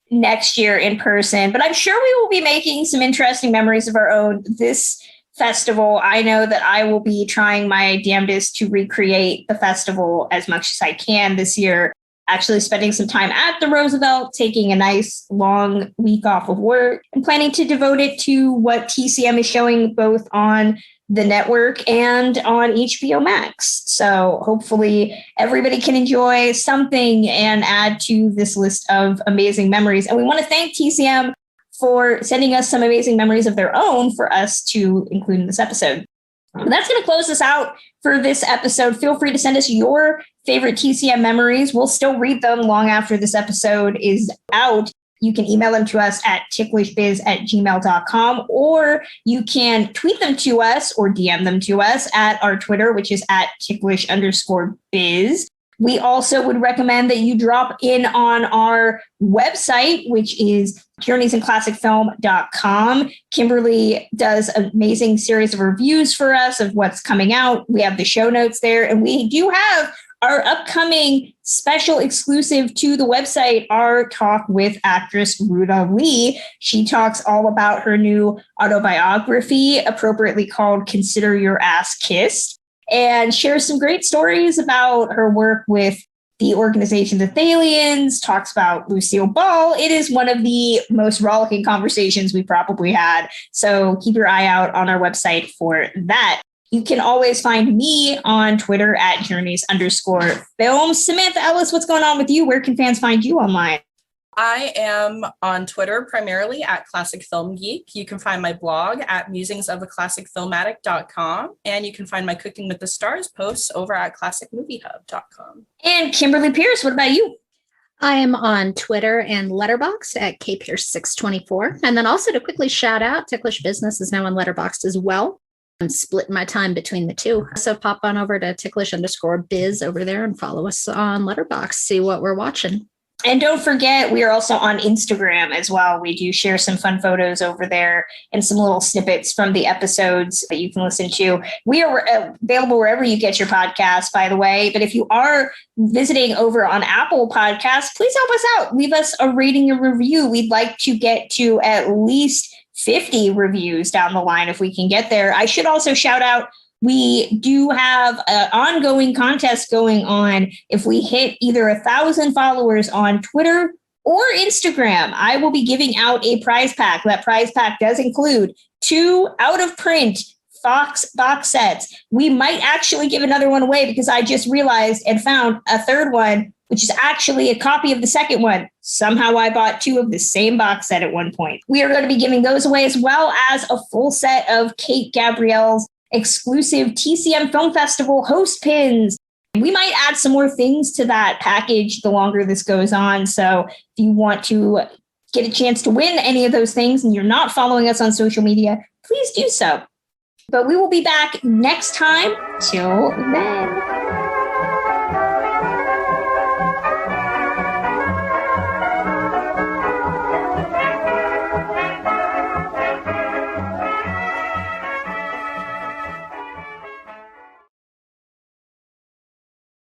next year in person. But I'm sure we will be making some interesting memories of our own this festival. I know that I will be trying my damnedest to recreate the festival as much as I can this year, actually spending some time at the Roosevelt, taking a nice long week off of work, and planning to devote it to what TCM is showing both on the network and on HBO Max. So hopefully everybody can enjoy something and add to this list of amazing memories. And we want to thank TCM for sending us some amazing memories of their own for us to include in this episode. And that's going to close us out for this episode. Feel free to send us your favorite TCM memories. We'll still read them long after this episode is out. you can email them to us at ticklishbiz@gmail.com, or you can tweet them to us or DM them to us at our Twitter, which is at ticklish_biz. We also would recommend that you drop in on our website, which is journeysinclassicfilm.com. Kimberly does an amazing series of reviews for us of what's coming out. We have the show notes there, and we do have our upcoming special exclusive to the website, our talk with actress Ruta Lee. She talks all about her new autobiography, appropriately called Consider Your Ass Kissed, and shares some great stories about her work with the organization The Thalians, talks about Lucille Ball. It is one of the most rollicking conversations we probably had. So keep your eye out on our website for that. You can always find me on Twitter at journeys_film. Samantha Ellis, what's going on with you? Where can fans find you online? I am on Twitter primarily at Classic Film Geek. You can find my blog at musingsofaClassicFilmaddict.com, and you can find my Cooking with the Stars posts over at classicmoviehub.com. And Kimberly Pierce, what about you? I am on Twitter and Letterboxd at kpierce624. And then also to quickly shout out, Ticklish Business is now on Letterboxd as well. I'm splitting my time between the two. So pop on over to ticklish_biz over there and follow us on Letterboxd, see what we're watching. And don't forget, we are also on Instagram as well. We do share some fun photos over there and some little snippets from the episodes that you can listen to. We are available wherever you get your podcasts, by the way. But if you are visiting over on Apple Podcasts, please help us out. Leave us a rating and review. We'd like to get to at least 50 reviews down the line if we can get there. I should also shout out, we do have an ongoing contest going on. If we hit either 1,000 followers on Twitter or Instagram, I will be giving out a prize pack. That prize pack does include 2 out-of-print Fox box sets. We might actually give another one away because I just realized and found a third one, which is actually a copy of the second one. Somehow I bought 2 of the same box set at one point. We are going to be giving those away, as well as a full set of Kate Gabrielle's exclusive TCM Film Festival host pins. We might add some more things to that package the longer this goes on. So if you want to get a chance to win any of those things and you're not following us on social media, please do so. But we will be back next time. Till then.